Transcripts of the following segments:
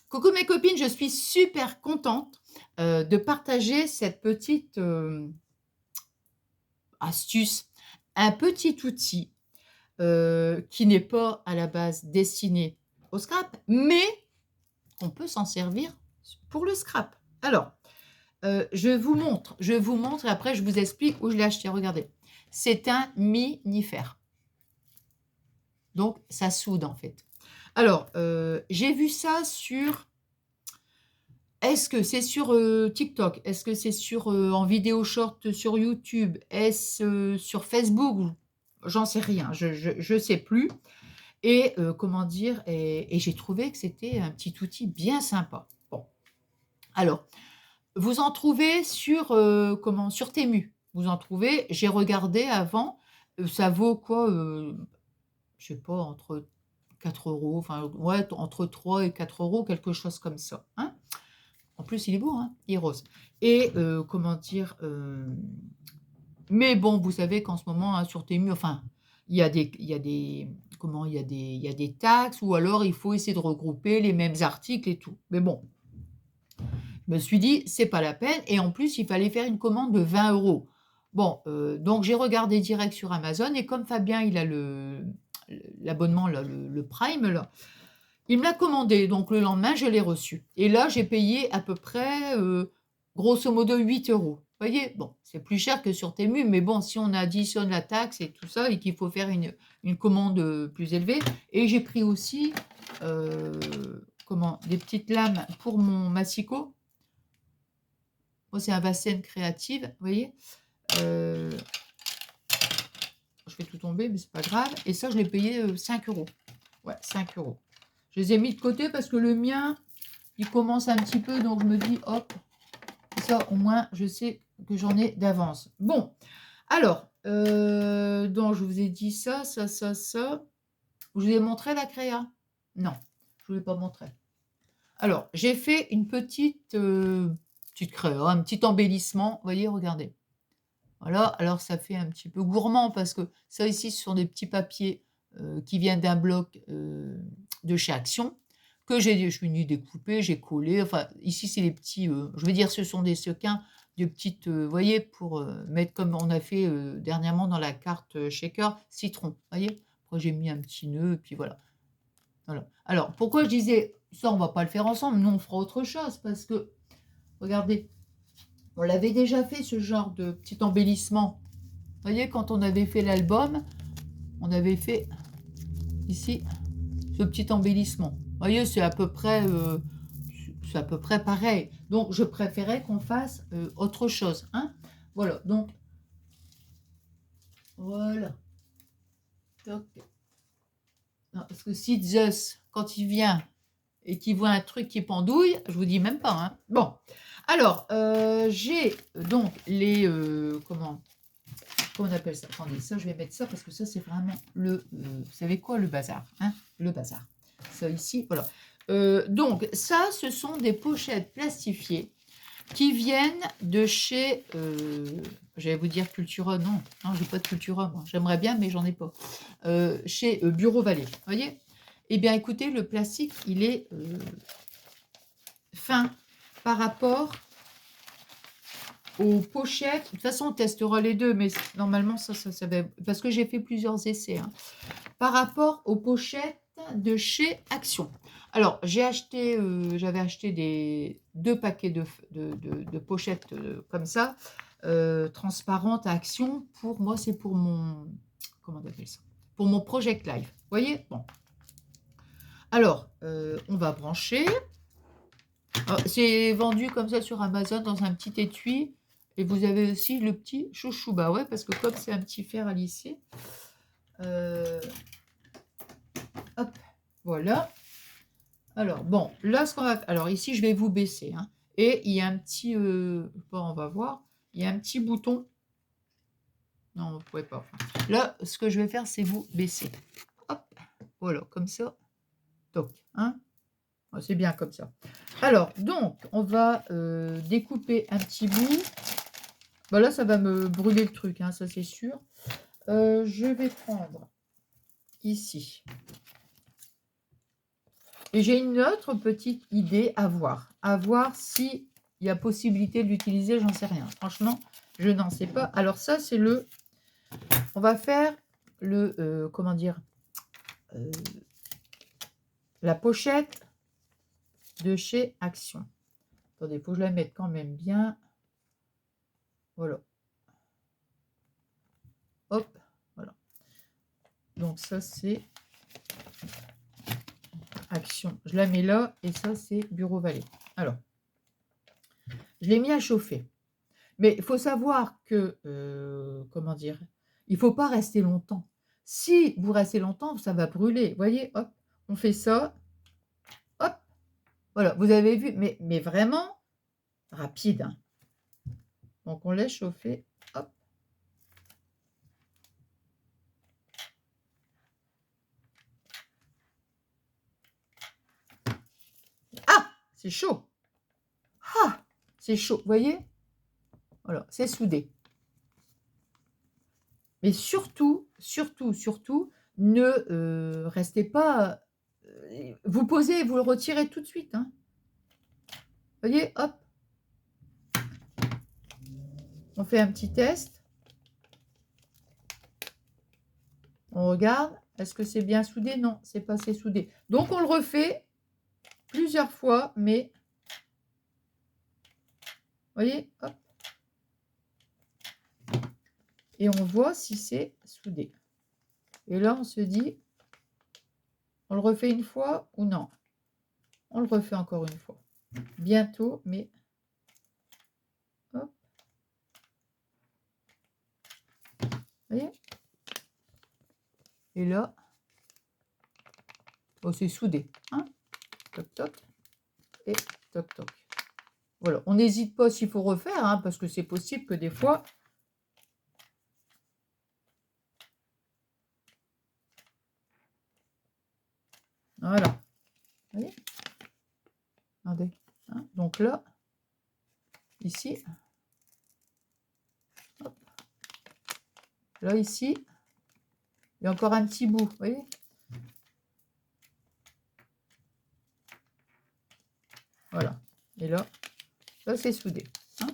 Coucou mes copines, je suis super contente, de partager cette petite, astuce, un petit outil, qui n'est pas à la base destiné au scrap, mais on peut s'en servir pour le scrap. Alors, je vous montre et après je vous explique où je l'ai acheté. Regardez, c'est un mini-fer, donc ça soude en fait. Alors, j'ai vu ça sur est-ce que c'est sur, TikTok? Est-ce que c'est sur, en vidéo short sur YouTube? Est-ce, sur Facebook? J'en sais rien, je sais plus et comment dire? Et j'ai trouvé que c'était un petit outil bien sympa. Bon, alors, vous en trouvez sur, comment? Sur Temu. Vous en trouvez, j'ai regardé avant, ça vaut quoi? Je sais pas, entre 4 €, enfin, ouais, entre 3 et 4 €, quelque chose comme ça, hein? En plus, il est beau, hein, il est rose et comment dire? Mais bon, vous savez qu'en ce moment, hein, sur Temu, enfin, il y a des comment? Il y a des taxes ou alors il faut essayer de regrouper les mêmes articles et tout. Mais bon, je me suis dit: «C'est pas la peine» et en plus, il fallait faire une commande de 20 €. Bon, donc j'ai regardé direct sur Amazon et comme Fabien, il a l'abonnement là, le Prime là, il me l'a commandé, donc le lendemain, je l'ai reçu et là, j'ai payé à peu près, grosso modo 8 €. Voyez? Bon, c'est plus cher que sur Temu, mais bon, si on additionne la taxe et tout ça et qu'il faut faire une commande, plus élevée et j'ai pris aussi, comment? Des petites lames pour mon massicot. Moi, c'est un Vassen Créative, vous voyez? Heu, je fais tout tomber, mais c'est pas grave et ça, je l'ai payé, 5 €. Ouais, 5 €. Je les ai mis de côté parce que le mien, il commence un petit peu, donc je me dis: «Hop, ça au moins je sais que j'en ai d'avance». Bon, alors, donc je vous ai dit ça, ça, ça, ça. Je vous ai montré la créa? Non, je ne vous l'ai pas montré. Alors, j'ai fait une petite créa, un petit embellissement. Vous voyez, regardez. Voilà, alors ça fait un petit peu gourmand parce que ça ici, ce sont des petits papiers, qui viennent d'un bloc, de chez Action que je suis venue découper, j'ai collé, enfin ici c'est les petits, je veux dire ce sont des sequins de petites, vous voyez pour, mettre comme on a fait, dernièrement dans la carte, shaker citron, voyez? Après j'ai mis un petit nœud et puis voilà, voilà. Alors pourquoi je disais: «Ça on va pas le faire ensemble, nous on fera autre chose» parce que regardez, on l'avait déjà fait ce genre de petit embellissement. Vous voyez, quand on avait fait l'album, on avait fait ici ce petit embellissement. Vous voyez, c'est à peu près pareil. Donc, je préférais qu'on fasse autre chose, hein. Voilà, donc voilà. Toc. Non, parce que si Zeus, quand il vient et qu'il voit un truc qui pendouille, je vous dis même pas, hein. Bon, alors, j'ai donc comment on appelle ça? Attendez, ça, je vais mettre ça parce que ça, c'est vraiment vous savez quoi? Le bazar, hein? Le bazar. Ça ici, voilà. Donc ça, ce sont des pochettes plastifiées qui viennent de chez, j'allais vous dire Cultura, non, non, j'ai pas de Cultura moi. J'aimerais bien, mais j'en ai pas. Chez, Bureau Vallée, vous voyez? Eh bien, écoutez, le plastique, il est, fin par rapport aux pochettes. De toute façon, on testera les 2, mais normalement ça va parce que j'ai fait plusieurs essais, hein. Par rapport aux pochettes de chez Action. Alors j'avais acheté des 2 paquets de pochettes, comme ça, transparentes à Action pour moi, c'est pour mon comment on appelle ça? Pour mon Project Live. Vous voyez? Bon. Alors, on va brancher. C'est vendu comme ça sur Amazon dans un petit étui et vous avez aussi le petit chouchou. Bah ouais, parce que comme c'est un petit fer à lisser, heu, hop, voilà. Alors bon, là ce qu'on va alors ici je vais vous baisser, hein et il y a un petit, bon on va voir, il y a un petit bouton. Non, vous pouvez pas. Là, ce que je vais faire, c'est vous baisser. Hop, voilà, comme ça, toc, hein. Ah, c'est bien comme ça. Alors donc on va, découper un petit bout. Bah, là, ça va me brûler le truc, hein, ça c'est sûr. Je vais prendre ici Et j'ai une autre petite idée à voir. À voir si il y a possibilité de l'utiliser, j'en sais rien. Franchement, je n'en sais pas. Alors ça, c'est le... On va faire le... comment dire la pochette de chez Action. Attendez, il faut que je la mette quand même bien. Voilà. Hop, voilà. Donc ça, c'est Action. Je la mets là et ça, c'est Bureau Vallée. Alors, je l'ai mis à chauffer. Mais il faut savoir que, comment dire, il ne faut pas rester longtemps. Si vous restez longtemps, ça va brûler. Vous voyez, hop, on fait ça. Hop, voilà, vous avez vu, mais vraiment rapide, hein. Donc, on laisse chauffer. Hop. Ah, c'est chaud. Ah, c'est chaud. Vous voyez? Voilà, c'est soudé. Mais surtout, surtout, surtout, ne restez pas... vous posez et vous le retirez tout de suite, hein. Vous voyez? Hop. On fait un petit test. On regarde. Est-ce que c'est bien soudé? Non, c'est pas assez soudé. Donc, on le refait plusieurs fois, mais... Vous voyez? Hop. Et on voit si c'est soudé. Et là, on se dit, on le refait une fois ou non? On le refait encore une fois. Bientôt, mais... Hop. Vous voyez? Et là, oh, c'est soudé. Hein, toc, toc. Et toc, toc. Voilà. On n'hésite pas s'il faut refaire, hein, parce que c'est possible que des fois... Voilà. Vous voyez? Regardez. Hein, donc là, ici. Hop. Là, ici. Il y a encore un petit bout. Vous voyez? Voilà. Et là, c'est soudé. Hein,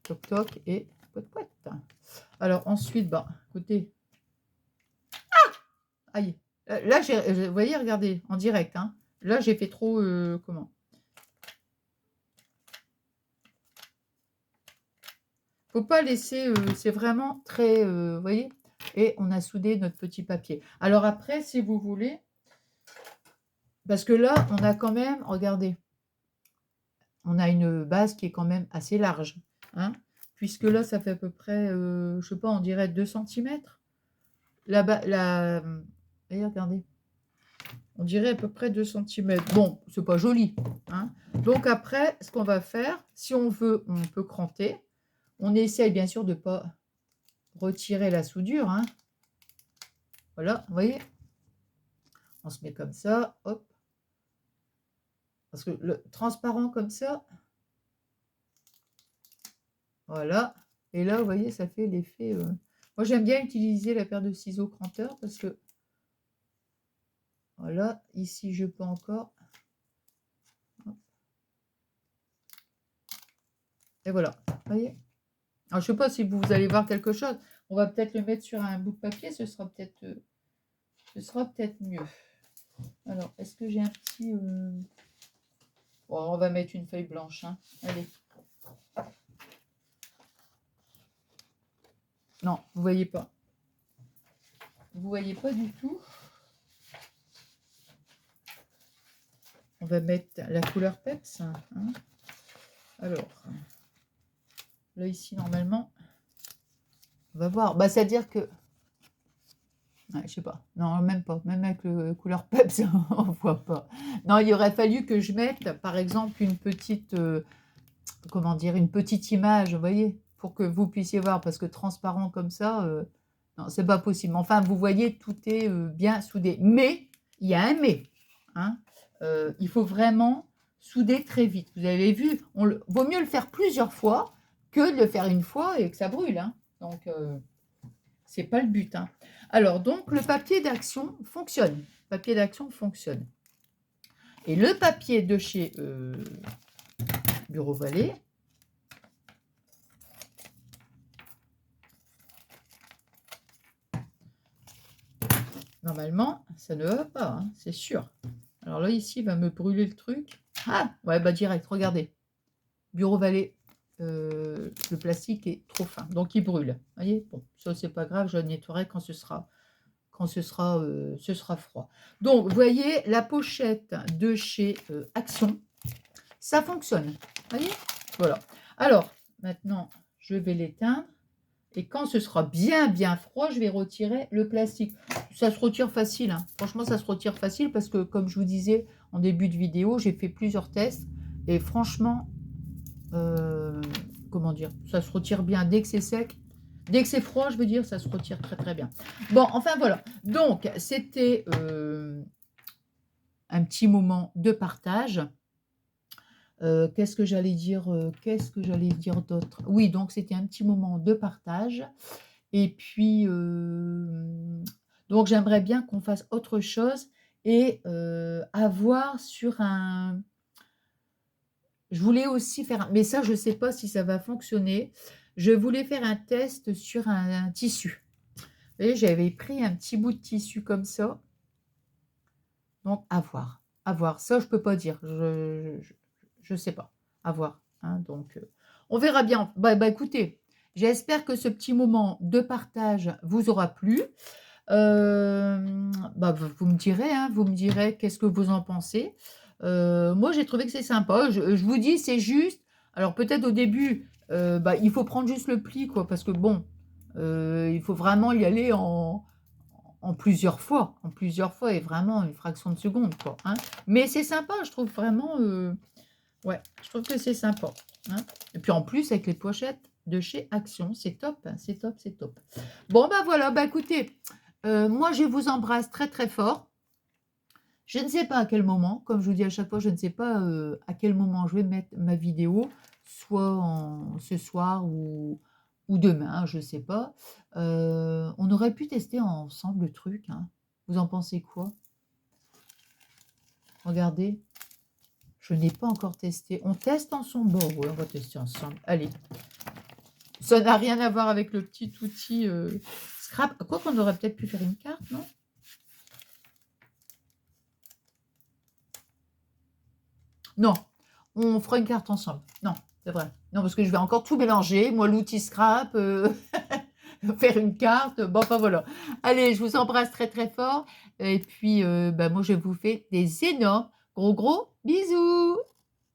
toc, toc et poète, poète. Alors ensuite, bah, écoutez. Ah! Aïe. Là, vous voyez, regardez, en direct. Hein. Là, j'ai fait trop... comment? Faut pas laisser... c'est vraiment très... vous voyez? Et on a soudé notre petit papier. Alors après, si vous voulez... Parce que là, on a quand même... Regardez. On a une base qui est quand même assez large. Hein, puisque là, ça fait à peu près... je sais pas, on dirait 2 cm. Voyez, regardez. On dirait à peu près 2 cm. Bon, c'est pas joli. Hein. Donc après, ce qu'on va faire, si on veut, on peut cranter. On essaye bien sûr de ne pas retirer la soudure. Hein. Voilà, vous voyez. On se met comme ça, hop. Parce que le transparent comme ça, voilà. Et là, vous voyez, ça fait l'effet... Moi, j'aime bien utiliser la paire de ciseaux cranteur parce que... Voilà, ici, je peux encore... Et voilà, vous voyez. Alors, je ne sais pas si vous allez voir quelque chose. On va peut-être le mettre sur un bout de papier, ce sera peut-être mieux. Alors, est-ce que j'ai un petit... Bon, on va mettre une feuille blanche. Hein. Allez. Non, vous voyez pas. Vous voyez pas du tout. On va mettre la couleur peps. Hein. Alors, là, ici, normalement, on va voir. Bah, c'est-à-dire que... Ouais, je sais pas. Non, même pas. Même avec le couleur peps, on voit pas. Non, il aurait fallu que je mette, par exemple, une petite... comment dire, une petite image, vous voyez, pour que vous puissiez voir, parce que transparent comme ça, non, c'est pas possible. Enfin, vous voyez, tout est bien soudé. Mais, il y a un mais, hein, il faut vraiment souder très vite. Vous avez vu, vaut mieux le faire plusieurs fois que de le faire une fois et que ça brûle. Hein. Donc, c'est pas le but. Hein. Alors, donc, le papier d'action fonctionne. Le papier d'action fonctionne. Et le papier de chez Bureau Vallée. Normalement, ça ne va pas, hein, c'est sûr. Alors là, ici, il va me brûler le truc. Ah, ouais, bah direct, regardez. Bureau Vallée, le plastique est trop fin, donc il brûle. Vous voyez, bon, ça, c'est pas grave, je le nettoierai quand ce sera froid. Donc, vous voyez, la pochette de chez Action, ça fonctionne. Vous voyez, voilà. Alors, maintenant, je vais l'éteindre. Et quand ce sera bien, bien froid, je vais retirer le plastique. Ça se retire facile, hein. Franchement, ça se retire facile parce que, comme je vous disais en début de vidéo, j'ai fait plusieurs tests. Et franchement, comment dire, ça se retire bien dès que c'est sec. Dès que c'est froid, je veux dire, ça se retire très, très bien. Bon, enfin, voilà. Donc, c'était un petit moment de partage. Qu'est-ce que j'allais dire d'autre? Oui, donc c'était un petit moment de partage. Et puis, donc j'aimerais bien qu'on fasse autre chose et avoir sur un... Je voulais aussi faire... Mais ça, je ne sais pas si ça va fonctionner. Je voulais faire un test sur un tissu. Vous voyez, j'avais pris un petit bout de tissu comme ça. Donc, à voir. À voir. Ça, je ne peux pas dire. Je sais pas. À voir. Hein, donc, on verra bien. Bah, écoutez, j'espère que ce petit moment de partage vous aura plu. Bah, vous me direz, hein, vous me direz qu'est-ce que vous en pensez. Moi, j'ai trouvé que c'est sympa. Je vous dis, c'est juste. Alors, peut-être au début, bah, il faut prendre juste le pli, quoi, parce que bon, il faut vraiment y aller en plusieurs fois, et vraiment une fraction de seconde, quoi. Hein. Mais c'est sympa, je trouve vraiment. Ouais, je trouve que c'est sympa. Hein. Et puis en plus, avec les pochettes de chez Action, c'est top, hein, c'est top, c'est top. Bon, ben voilà, bah écoutez, moi je vous embrasse très très fort. Je ne sais pas à quel moment, comme je vous dis à chaque fois, je ne sais pas à quel moment je vais mettre ma vidéo, soit ce soir ou demain, je ne sais pas. On aurait pu tester ensemble le truc. Hein. Vous en pensez quoi? Regardez. Je n'ai pas encore testé. On teste ensemble. Bon, oui, on va tester ensemble. Allez. Ça n'a rien à voir avec le petit outil scrap. Quoi qu'on aurait peut-être pu faire une carte, non? Non. On fera une carte ensemble. Non, c'est vrai. Non, parce que je vais encore tout mélanger. Moi, l'outil scrap, faire une carte. Bon, enfin, voilà. Allez, je vous embrasse très, très fort. Et puis, bah, moi, je vous fais des énormes, gros bisous.